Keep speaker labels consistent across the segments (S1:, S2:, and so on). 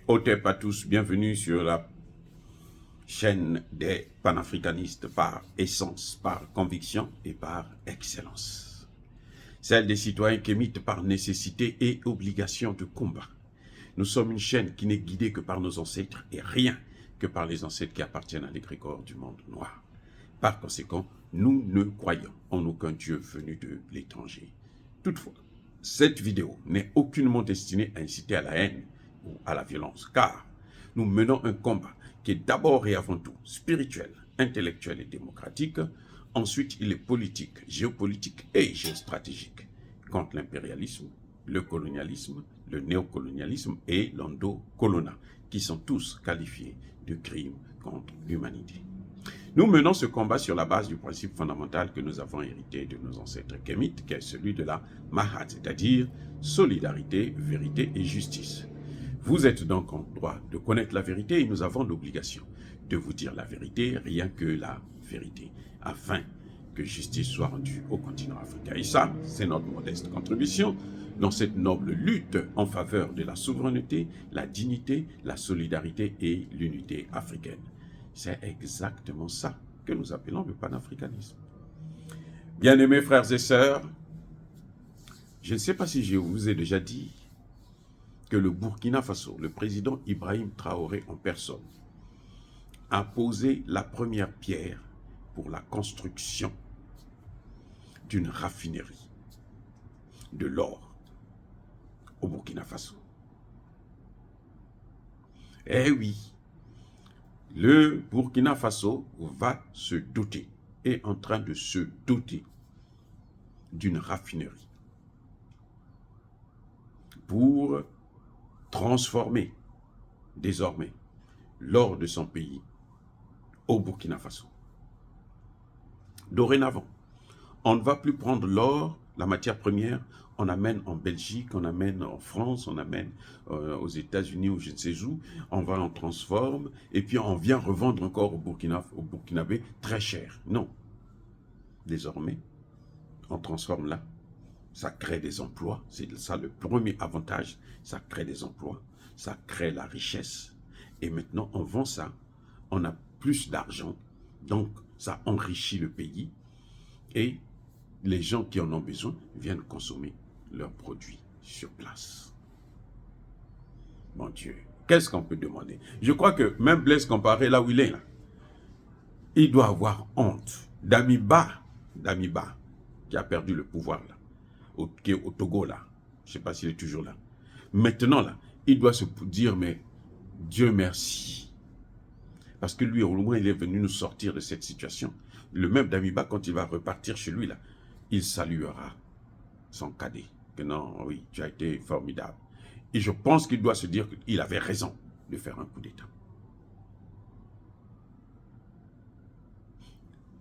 S1: Otep à tous, bienvenue sur la chaîne des panafricanistes par essence, par conviction et par excellence. Celle des citoyens kémites par nécessité et obligation de combat. Nous sommes une chaîne qui n'est guidée que par nos ancêtres et rien que par les ancêtres qui appartiennent à l'égrégore du monde noir. Par conséquent, nous ne croyons en aucun Dieu venu de l'étranger. Toutefois, cette vidéo n'est aucunement destinée à inciter à la haine ou à la violence, car nous menons un combat qui est d'abord et avant tout spirituel, intellectuel et démocratique. Ensuite, il est politique, géopolitique et géostratégique contre l'impérialisme, le colonialisme, le néocolonialisme et l'endocolona, qui sont tous qualifiés de crimes contre l'humanité. Nous menons ce combat sur la base du principe fondamental que nous avons hérité de nos ancêtres kémites, qui est celui de la Mahat, c'est-à-dire solidarité, vérité et justice. Vous êtes donc en droit de connaître la vérité et nous avons l'obligation de vous dire la vérité, rien que la vérité, afin que justice soit rendue au continent africain. Et ça, c'est notre modeste contribution dans cette noble lutte en faveur de la souveraineté, la dignité, la solidarité et l'unité africaine. C'est exactement ça que nous appelons le panafricanisme. Bien-aimés frères et sœurs, je ne sais pas si je vous ai déjà dit que le Burkina Faso, le président Ibrahim Traoré en personne, a posé la première pierre pour la construction d'une raffinerie de l'or au Burkina Faso. Eh oui, le Burkina Faso va se doter, est en train de se doter d'une raffinerie pour transformer désormais l'or de son pays au Burkina Faso. Dorénavant, on ne va plus prendre l'or, la matière première, on amène en Belgique, on amène en France, on amène aux États-Unis ou je ne sais où, on va en transforme et puis on vient revendre encore au Burkinabé très cher. Non. Désormais, on transforme là, ça crée des emplois, c'est ça le premier avantage, ça crée des emplois, ça crée la richesse et maintenant on vend ça, on a plus d'argent, donc ça enrichit le pays et les gens qui en ont besoin viennent consommer leurs produits sur place. Mon Dieu, qu'est-ce qu'on peut demander? Je crois que même Blaise Compaoré, là où il est, là, il doit avoir honte. Damiba, qui a perdu le pouvoir, là, qui est au Togo, là, je ne sais pas s'il est toujours là. Maintenant, là, il doit se dire, mais Dieu merci. Parce que lui, au moins, il est venu nous sortir de cette situation. Le même Damiba, quand il va repartir chez lui, là, il saluera son cadet. Que non, oui, tu as été formidable. Et je pense qu'il doit se dire qu'il avait raison de faire un coup d'État.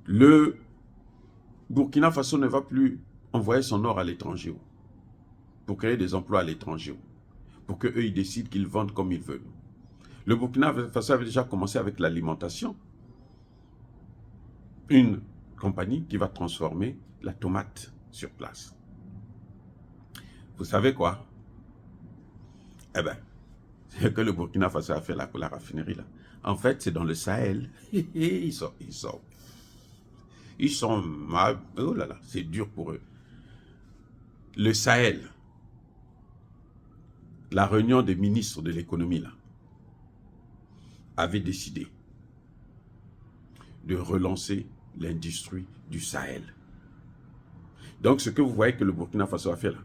S1: Le Burkina Faso ne va plus envoyer son or à l'étranger pour créer des emplois à l'étranger, pour qu'eux, ils décident qu'ils vendent comme ils veulent. Le Burkina Faso avait déjà commencé avec l'alimentation. Une compagnie qui va transformer la tomate sur place. Vous savez quoi? Eh bien, c'est que le Burkina Faso a fait la raffinerie là. En fait, c'est dans le Sahel. Ils sont mal. Oh là là, c'est dur pour eux. Le Sahel, la réunion des ministres de l'économie là, avait décidé de relancer l'industrie du Sahel. Donc, ce que vous voyez que le Burkina Faso a fait là,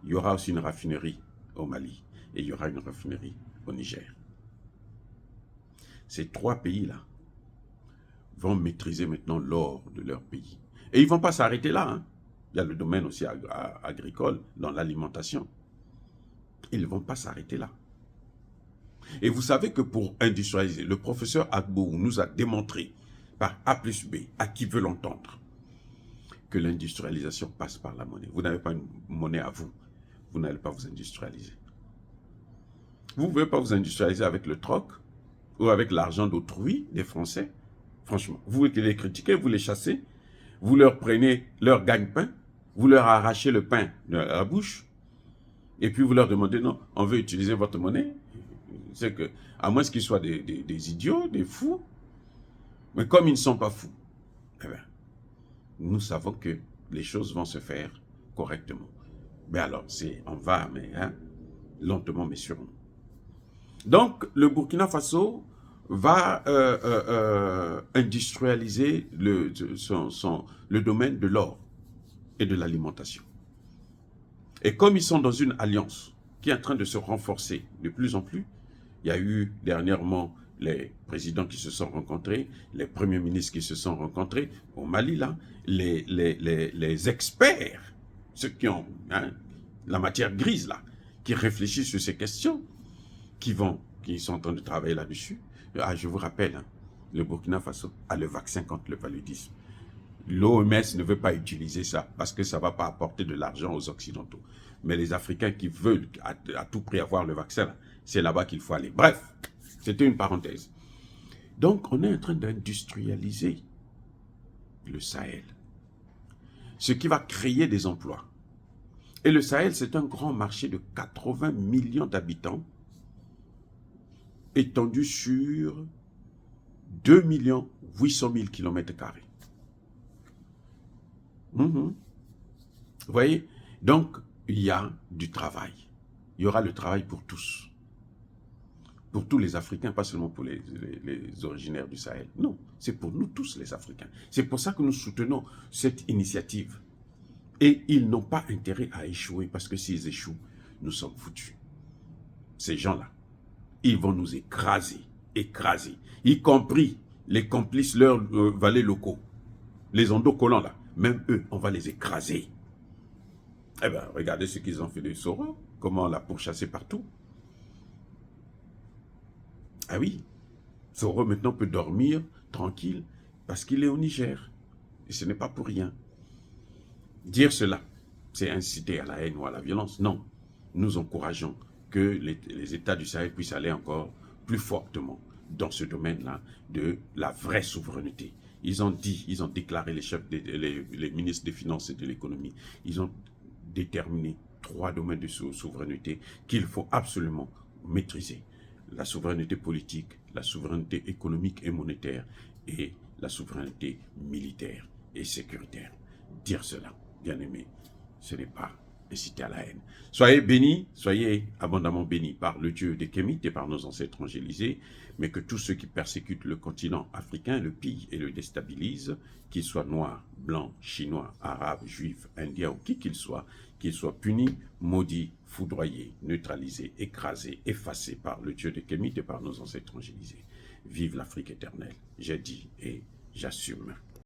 S1: il y aura aussi une raffinerie au Mali et il y aura une raffinerie au Niger. Ces trois pays-là vont maîtriser maintenant l'or de leur pays. Et ils ne vont pas s'arrêter là. Hein. Il y a le domaine aussi agricole, dans l'alimentation. Ils ne vont pas s'arrêter là. Et vous savez que pour industrialiser, le professeur Agbo nous a démontré par A plus B, à qui veut l'entendre, que l'industrialisation passe par la monnaie. Vous n'avez pas une monnaie à vous. Vous n'allez pas vous industrialiser. Vous ne pouvez pas vous industrialiser avec le troc ou avec l'argent d'autrui, des Français. Franchement, vous les critiquez, vous les chassez, vous leur prenez leur gagne-pain, vous leur arrachez le pain de la bouche, et puis vous leur demandez, non, on veut utiliser votre monnaie. C'est que, à moins qu'ils soient des idiots, des fous, mais comme ils ne sont pas fous, eh bien, nous savons que les choses vont se faire correctement. Mais alors, on va, mais lentement mais sûrement. Donc, le Burkina Faso va industrialiser le domaine de l'or et de l'alimentation. Et comme ils sont dans une alliance qui est en train de se renforcer de plus en plus, il y a eu dernièrement les présidents qui se sont rencontrés, les premiers ministres qui se sont rencontrés au Mali, là, les experts, ceux qui ont la matière grise, là, qui réfléchissent sur ces questions, qui sont en train de travailler là-dessus. Ah, je vous rappelle, le Burkina Faso a le vaccin contre le paludisme. L'OMS ne veut pas utiliser ça parce que ça ne va pas apporter de l'argent aux Occidentaux. Mais les Africains qui veulent à tout prix avoir le vaccin, c'est là-bas qu'il faut aller. Bref, c'était une parenthèse. Donc, on est en train d'industrialiser le Sahel, ce qui va créer des emplois. Et le Sahel, c'est un grand marché de 80 millions d'habitants, étendu sur 2 800 000 km². Vous voyez? Donc, il y a du travail. Il y aura le travail pour tous. Pour tous les Africains, pas seulement pour les originaires du Sahel. Non, c'est pour nous tous les Africains. C'est pour ça que nous soutenons cette initiative. Et ils n'ont pas intérêt à échouer, parce que s'ils échouent, nous sommes foutus. Ces gens-là, ils vont nous écraser, y compris les complices, leurs valets locaux, les endocollants là. Même eux, on va les écraser. Eh bien, regardez ce qu'ils ont fait de Soro, comment on l'a pourchassé partout. Ah oui, Soro maintenant peut dormir tranquille parce qu'il est au Niger. Et ce n'est pas pour rien. Dire cela, c'est inciter à la haine ou à la violence. Non, nous encourageons que les États du Sahel puissent aller encore plus fortement dans ce domaine-là de la vraie souveraineté. Ils ont déclaré les ministres des Finances et de l'Économie, ils ont déterminé 3 domaines de souveraineté qu'il faut absolument maîtriser. La souveraineté politique, la souveraineté économique et monétaire et la souveraineté militaire et sécuritaire. Dire cela, bien aimé, ce n'est pas inciter à la haine. Soyez bénis, soyez abondamment bénis par le Dieu des Kémites et par nos ancêtres angélisés, mais que tous ceux qui persécutent le continent africain le pillent et le déstabilisent, qu'ils soient noirs, blancs, chinois, arabes, juifs, indiens ou qui qu'ils soient punis, maudits, foudroyés, neutralisés, écrasés, effacés par le Dieu des Kémites et par nos ancêtres angélisés. Vive l'Afrique éternelle, j'ai dit et j'assume.